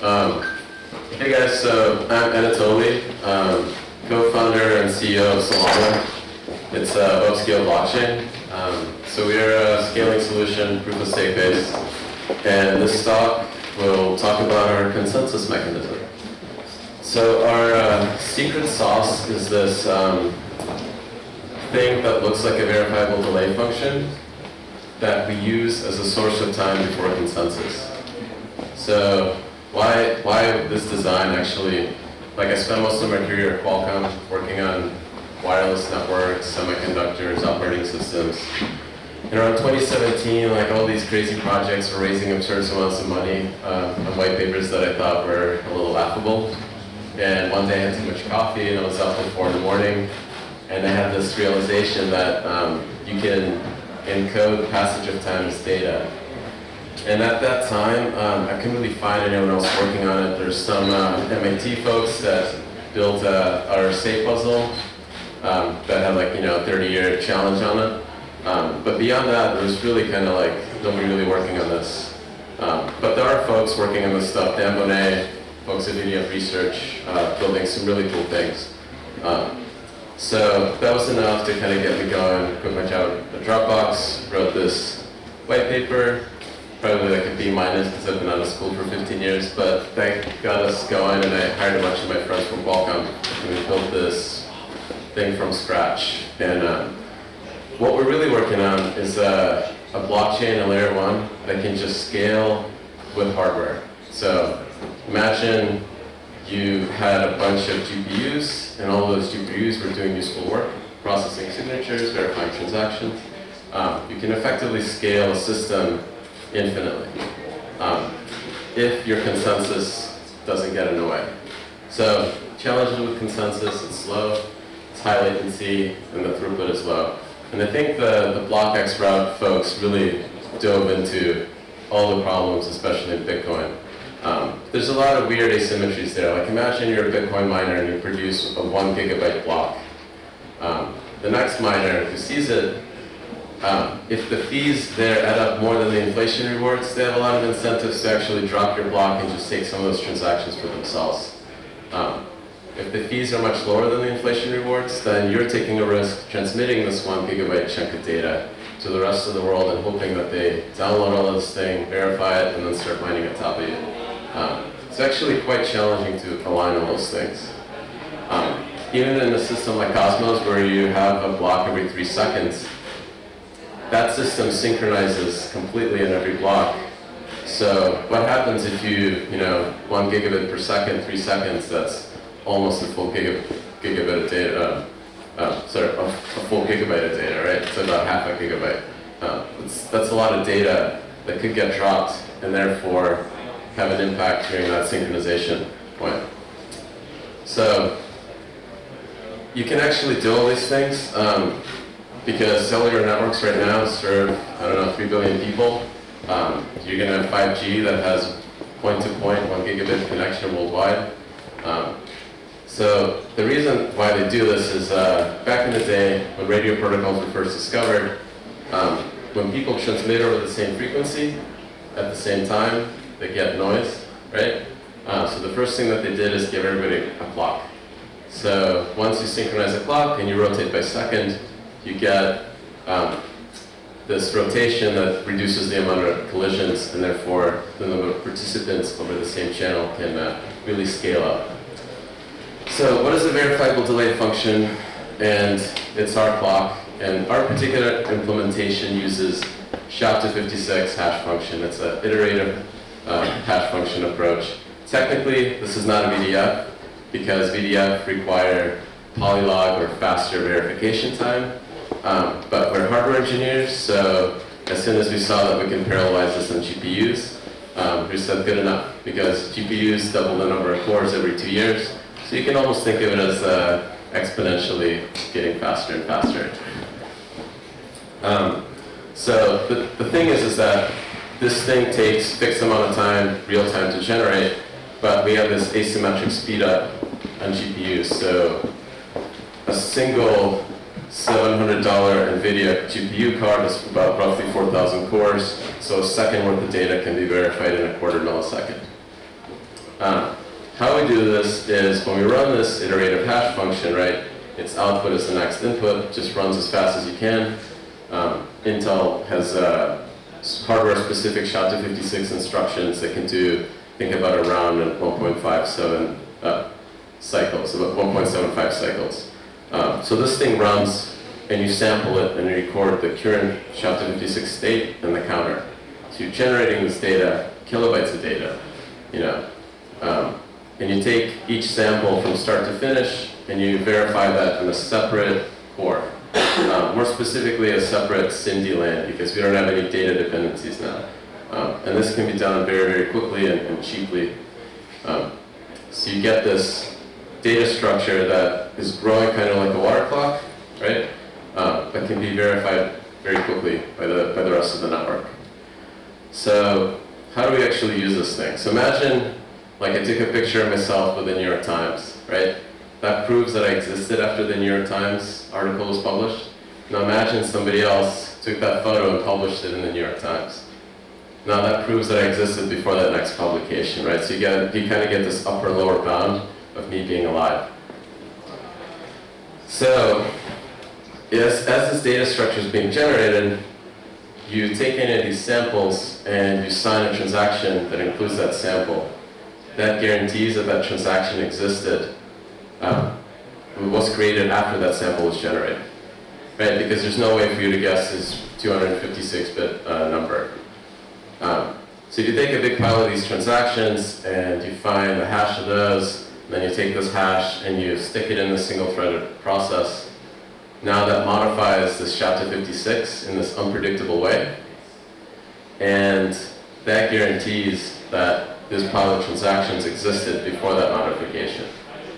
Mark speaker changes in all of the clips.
Speaker 1: Hey guys, so I'm Anatoly, co-founder and CEO of Solana. It's a web-scale blockchain. So we are a scaling solution, proof-of-stake based, and this talk will talk about our consensus mechanism. So our secret sauce is this thing that looks like a verifiable delay function that we use as a source of time before consensus. So why this design actually, like I spent most of my career at Qualcomm working on wireless networks, semiconductors, operating systems. And around 2017, like all these crazy projects were raising absurd amounts of money on white papers that I thought were a little laughable. And one day I had too much coffee and I was up at 4 in the morning. And I had this realization that you can encode passage of time as data. And at that time, I couldn't really find anyone else working on it. There's some MIT folks that built a RSA puzzle that had like, a 30-year challenge on it. But beyond that, there was really kind of like nobody really working on this. But there are folks working on this stuff. Dan Bonet, folks at VDF Research, building some really cool things. So that was enough to kind of get me going. Quit my job at Dropbox, wrote this white paper, probably like a B- because I've been out of school for 15 years, but that got us going, and I hired a bunch of my friends from Qualcomm, and we built this thing from scratch. And what we're really working on is a blockchain, a layer 1, that can just scale with hardware. So imagine you had a bunch of GPUs, and all those GPUs were doing useful work, processing signatures, verifying transactions. You can effectively scale a system infinitely if your consensus doesn't get in the way. So challenges with consensus: it's slow, it's high latency, and the throughput is low. And I think the BlockX route folks really dove into all the problems, especially in Bitcoin. There's a lot of weird asymmetries there. Like imagine you're a Bitcoin miner and you produce a 1 gigabyte block. The next miner who sees it, if the fees there add up more than the inflation rewards, they have a lot of incentives to actually drop your block and just take some of those transactions for themselves. If the fees are much lower than the inflation rewards, then you're taking a risk transmitting this 1 gigabyte chunk of data to the rest of the world and hoping that they download all this thing, verify it, and then start mining on top of you. It's actually quite challenging to align all those things. Even in a system like Cosmos, where you have a block every 3 seconds, that system synchronizes completely in every block. So what happens if you, 1 gigabit per second, 3 seconds, that's almost a full gigabit of data, a full gigabyte of data, right? So about half a gigabyte. That's a lot of data that could get dropped and therefore have an impact during that synchronization point. So you can actually do all these things because cellular networks right now serve, 3 billion people. You're going to have 5G that has point-to-point 1 gigabit connection worldwide. So the reason why they do this is back in the day when radio protocols were first discovered, when people transmit over the same frequency at the same time, they get noise, right? So the first thing that they did is give everybody a clock. So once you synchronize a clock and you rotate by second, you get this rotation that reduces the amount of collisions, and therefore the number of participants over the same channel can really scale up. So what is a verifiable delay function? And it's our clock. And our particular implementation uses SHA-256 hash function. It's an iterative hash function approach. Technically, this is not a VDF because VDF require polylog or faster verification time. But we're hardware engineers, so as soon as we saw that we can parallelize this on GPUs, we said good enough, because GPUs double the number of cores every 2 years. So you can almost think of it as exponentially getting faster and faster. So the thing is that this thing takes fixed amount of time, real time, to generate, but we have this asymmetric speedup on GPUs. So a single $700 NVIDIA GPU card is about roughly 4,000 cores, so a second worth of data can be verified in a quarter millisecond. How we do this is when we run this iterative hash function, right? Its output is the next input, just runs as fast as you can. Intel has hardware-specific SHA-256 instructions that can do, think about around 1.57 cycles, about 1.75 cycles. So this thing runs, and you sample it and you record the current SHA-256 state and the counter. So you're generating this data, kilobytes of data, and you take each sample from start to finish, and you verify that in a separate core. More specifically, a separate SIMD LAN, because we don't have any data dependencies now. And this can be done very, very quickly and cheaply. So you get this data structure that is growing kind of like a water clock, right? But can be verified very quickly by the rest of the network. So how do we actually use this thing? So imagine, like I took a picture of myself with the New York Times, right? That proves that I existed after the New York Times article was published. Now imagine somebody else took that photo and published it in the New York Times. Now that proves that I existed before that next publication, right? So you kind of get this upper and lower bound of me being alive. So as this data structure is being generated, you take any of these samples and you sign a transaction that includes that sample. That guarantees that that transaction existed, was created after that sample was generated, right? Because there's no way for you to guess this 256-bit number. So if you take a big pile of these transactions and you find the hash of those, then you take this hash and you stick it in this single-threaded process. Now that modifies this SHA-256 in this unpredictable way, and that guarantees that this pile of transactions existed before that modification.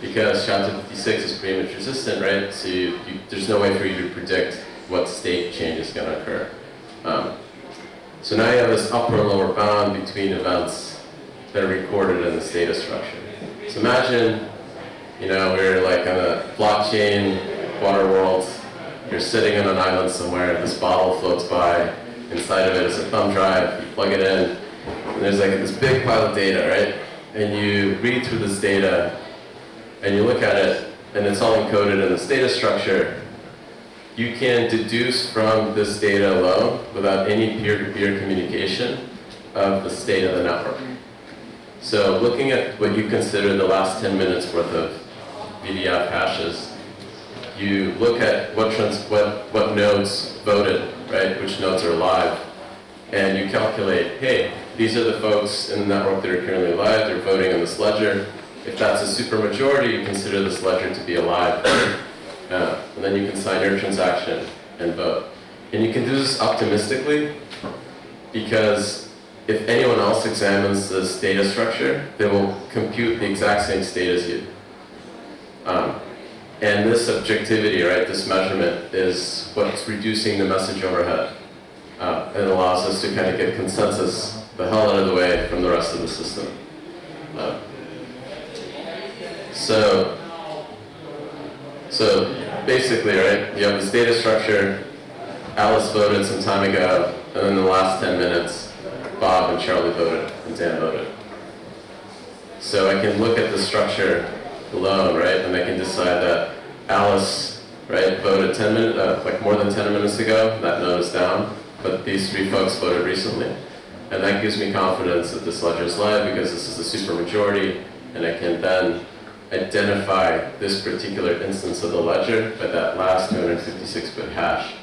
Speaker 1: Because SHA-256 is pre-image resistant, right? So there's no way for you to predict what state change is going to occur. So now you have this upper and lower bound between events that are recorded in this data structure. So imagine, we're like on a blockchain water world. You're sitting on an island somewhere. This bottle floats by. Inside of it is a thumb drive. You plug it in, and there's like this big pile of data, right? And you read through this data, and you look at it, and it's all encoded in this data structure. You can deduce from this data alone, without any peer-to-peer communication, of the state of the network. So looking at what you consider the last 10 minutes worth of VDF hashes, you look at what nodes voted, right? Which nodes are alive, and you calculate, hey, these are the folks in the network that are currently alive. They're voting on this ledger. If that's a supermajority, you consider this ledger to be alive. And then you can sign your transaction and vote. And you can do this optimistically, because if anyone else examines this data structure, they will compute the exact same state as you. And this objectivity, right, this measurement, is what's reducing the message overhead. And allows us to kind of get consensus the hell out of the way from the rest of the system. So basically, right, you have this data structure. Alice voted some time ago, and then in the last 10 minutes, Bob and Charlie voted, and Dan voted. So I can look at the structure alone, right, and I can decide that Alice, right, voted 10 minutes, like more than 10 minutes ago. That node is down, but these three folks voted recently, and that gives me confidence that this ledger is live because this is the supermajority, and I can then identify this particular instance of the ledger by that last 256-bit hash,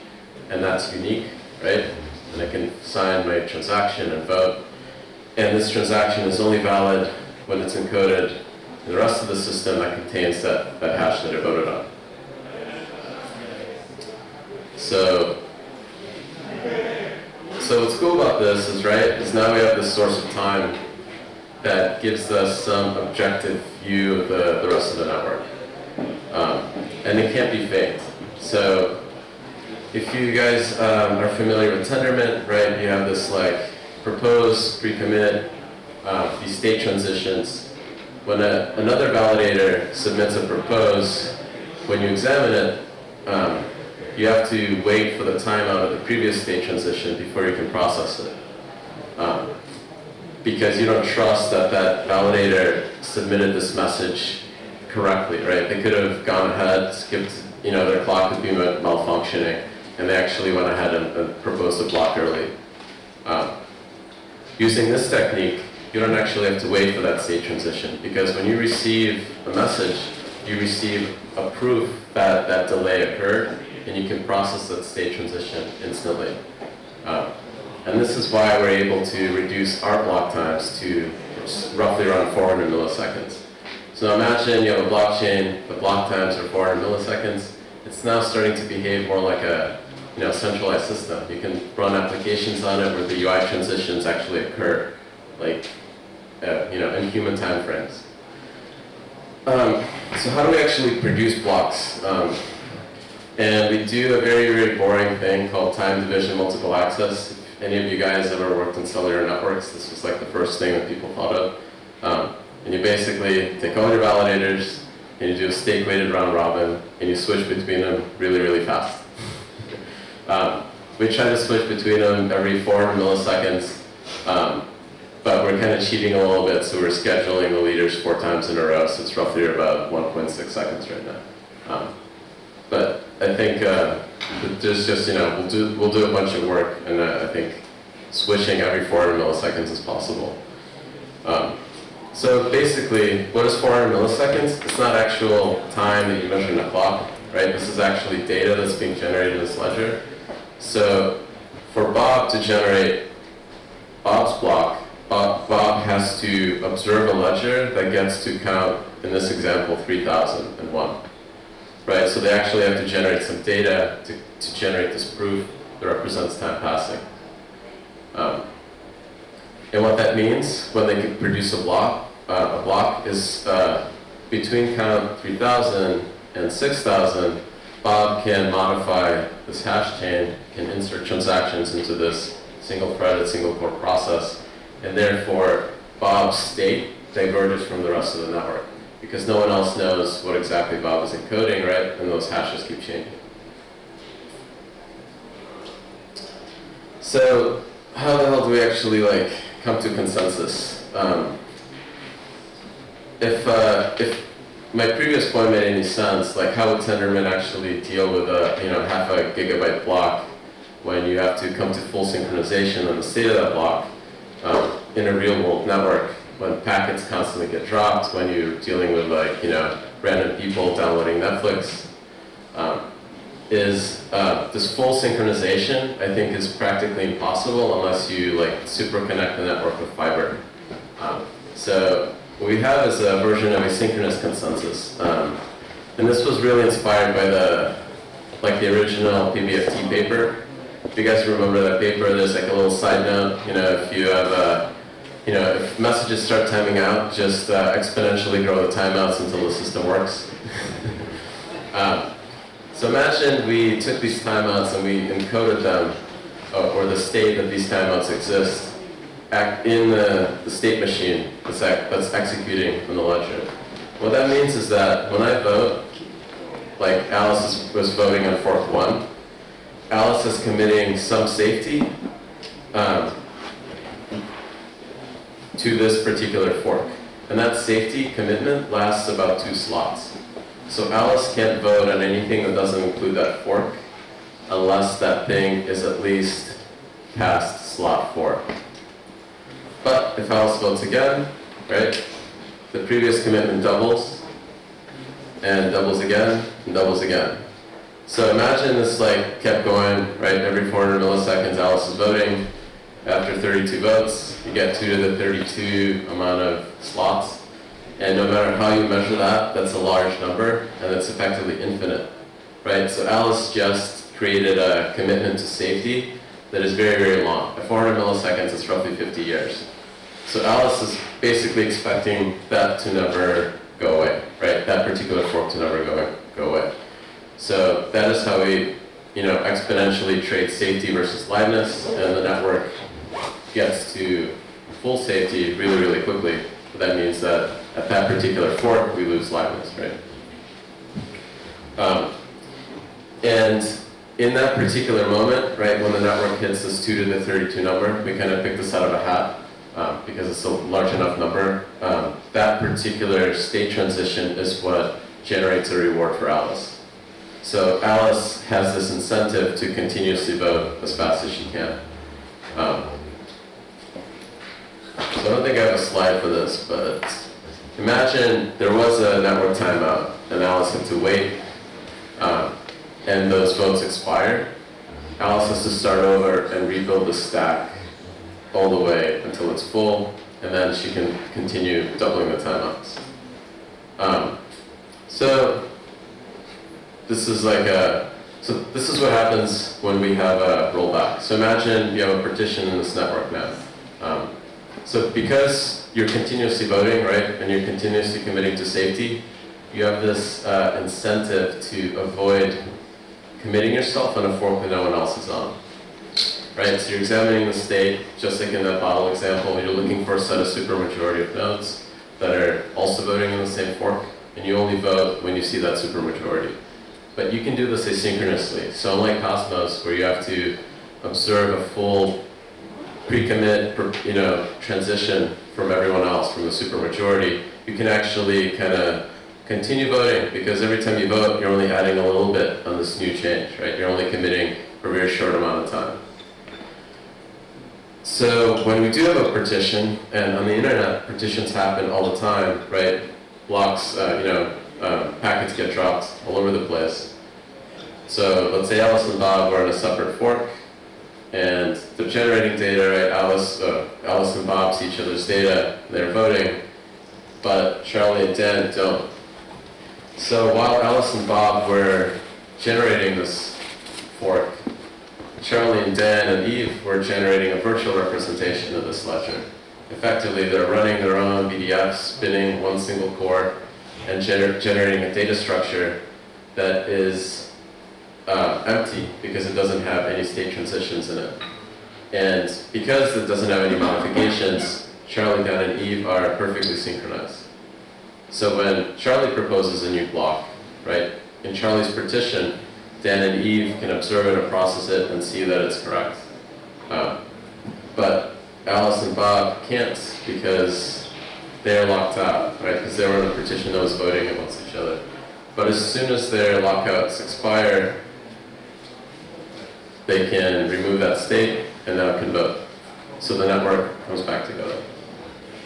Speaker 1: and that's unique, right? And I can sign my transaction and vote, and this transaction is only valid when it's encoded in the rest of the system that contains that hash that I voted on. So what's cool about this is, right, is now we have this source of time that gives us some objective view of the rest of the network. And it can't be faked. So if you guys are familiar with Tendermint, right, you have this like propose, pre-commit, these state transitions. When another validator submits a propose, when you examine it, you have to wait for the timeout of the previous state transition before you can process it. because you don't trust that that validator submitted this message correctly, right? They could have gone ahead, skipped, their clock could be malfunctioning, and they actually went ahead and proposed a block early. Using this technique, you don't actually have to wait for that state transition, because when you receive a message, you receive a proof that that delay occurred, and you can process that state transition instantly. And this is why we're able to reduce our block times to roughly around 400 milliseconds. So imagine you have a blockchain, the block times are 400 milliseconds. It's now starting to behave more like a centralized system. You can run applications on it where the UI transitions actually occur, like in human time frames. So how do we actually produce blocks? And we do a very, very boring thing called time division multiple access. If any of you guys ever worked in cellular networks, this was like the first thing that people thought of. And you basically take all your validators, and you do a stake-weighted round robin, and you switch between them really, really fast. We try to switch between them every 400 milliseconds, but we're kind of cheating a little bit, so we're scheduling the leaders 4 times in a row, so it's roughly about 1.6 seconds right now. But I think there's just, we'll do a bunch of work, and I think switching every 400 milliseconds is possible. So basically, what is 400 milliseconds? It's not actual time that you measure in a clock, right? This is actually data that's being generated in this ledger. So for Bob to generate Bob's block, Bob has to observe a ledger that gets to count, in this example, 3001. Right? So they actually have to generate some data to generate this proof that represents time passing. And what that means when they can produce a block is between count 3000 and 6000, Bob can modify this hash chain, can insert transactions into this single-threaded, single-core process, and therefore Bob's state diverges from the rest of the network, because no one else knows what exactly Bob is encoding, right? And those hashes keep changing. So how the hell do we actually come to consensus? If my previous point made any sense, how would Tendermint actually deal with a half a gigabyte block when you have to come to full synchronization on the state of that block in a real world network, when packets constantly get dropped, when you're dealing with random people downloading Netflix? This full synchronization, I think, is practically impossible unless you super connect the network with fiber. So what we have is a version of a synchronous consensus, and this was really inspired by the original PBFT paper. If you guys remember that paper, there's a little side note. If you have if messages start timing out, just exponentially grow the timeouts until the system works. So imagine we took these timeouts and we encoded them, or the state that these timeouts exist, in the state machine that's executing on the ledger. What that means is that when I vote, like Alice was voting on fork 1, Alice is committing some safety to this particular fork. And that safety commitment lasts about 2 slots. So Alice can't vote on anything that doesn't include that fork unless that thing is at least past slot 4. But if Alice votes again, right, the previous commitment doubles, and doubles again, and doubles again. So imagine this kept going, right, every 400 milliseconds Alice is voting. After 32 votes, you get 2 to the 32 amount of slots. And no matter how you measure that, that's a large number, and it's effectively infinite, right? So Alice just created a commitment to safety that is very, very long. At 400 milliseconds, it's roughly 50 years. So Alice is basically expecting that to never go away, right? That particular fork to never go away. So that is how we, exponentially trade safety versus liveness, and the network gets to full safety really, really quickly. But that means that at that particular fork, we lose liveness, right? And in that particular moment, right, when the network hits this 2 to the 32 number, we kind of pick this out of a hat. because it's a large enough number. That particular state transition is what generates a reward for Alice. So Alice has this incentive to continuously vote as fast as she can. So I don't think I have a slide for this, but imagine there was a network timeout and Alice had to wait, and those votes expire. Alice has to start over and rebuild the stack all the way until it's full, and then she can continue doubling the timeouts. So this is what happens when we have a rollback. So imagine you have a partition in this network now. So because you're continuously voting, right, and you're continuously committing to safety, you have this incentive to avoid committing yourself on a fork that no one else is on. Right, so you're examining the state, just like in that bottle example, you're looking for a set of supermajority of nodes that are also voting in the same fork, and you only vote when you see that supermajority. But you can do this asynchronously. So unlike Cosmos, where you have to observe a full pre-commit, transition from everyone else, from the supermajority, you can actually kind of continue voting, because every time you vote, you're only adding a little bit on this new change, right? You're only committing for a very short amount of time. So when we do have a partition, and on the internet, partitions happen all the time, right? Blocks, packets get dropped all over the place. So let's say Alice and Bob are in a separate fork, and they're generating data, right? Alice and Bob see each other's data, and they're voting, but Charlie and Dan don't. So while Alice and Bob were generating this fork, Charlie and Dan and Eve were generating a virtual representation of this ledger. Effectively, they're running their own VDF, spinning one single core, and generating a data structure that is empty because it doesn't have any state transitions in it. And because it doesn't have any modifications, Charlie, Dan, and Eve are perfectly synchronized. So when Charlie proposes a new block, right, in Charlie's partition, Dan and Eve can observe it and process it and see that it's correct. But Alice and Bob can't, because they're locked out, right? Because they were in a partition that was voting against each other. But as soon as their lockouts expire, they can remove that state and now can vote. So the network comes back together.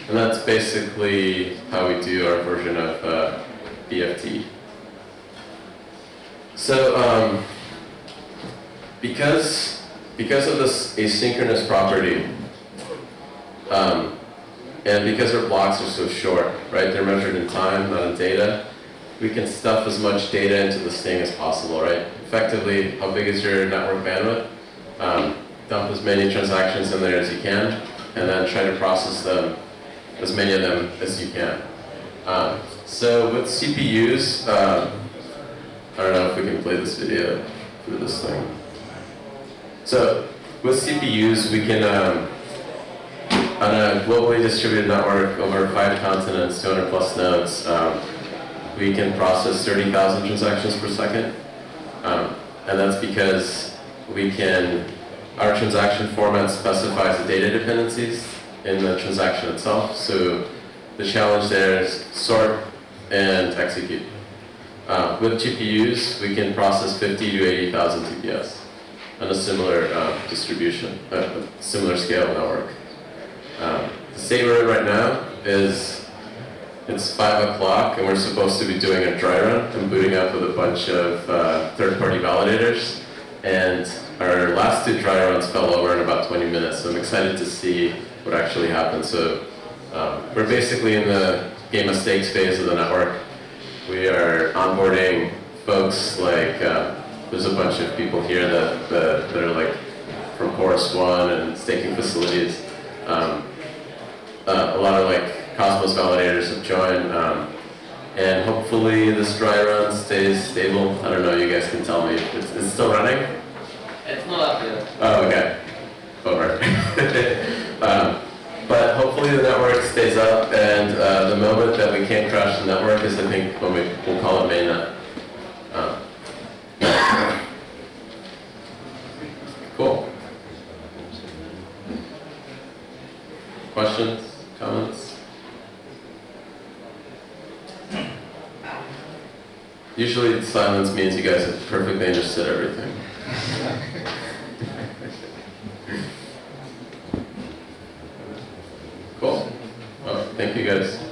Speaker 1: And that's basically how we do our version of BFT. So because of this asynchronous property, and because our blocks are so short, right, they're measured in time, not in data, we can stuff as much data into this thing as possible, right? Effectively, how big is your network bandwidth? Dump as many transactions in there as you can, and then try to process them, as many of them as you can. So with CPUs, I don't know if we can play this video through this thing. So with CPUs, we can, on a globally distributed network over 5 continents, 200 plus nodes, we can process 30,000 transactions per second. And that's because our transaction format specifies the data dependencies in the transaction itself. So the challenge there is sort and execute. With GPUs, we can process 50 to 80,000 TPS on a similar distribution, similar scale network. The state we're in right now is, it's 5 o'clock and we're supposed to be doing a dry run and booting up with a bunch of third-party validators. And our last 2 dry runs fell over in about 20 minutes, so I'm excited to see what actually happens. So we're basically in the game of stakes phase of the network. We are onboarding folks like, there's a bunch of people here that are like from Chorus One and staking facilities. A lot of like Cosmos validators have joined, and hopefully this dry run stays stable. I don't know, you guys can tell me. It's still running?
Speaker 2: It's not up yet.
Speaker 1: Oh, okay. Over. But hopefully the network stays up, and the moment that we can't crash the network is, I think, when we'll call it mainnet. Cool. Questions? Usually silence means you guys have perfectly understood everything. Cool. Well, thank you guys.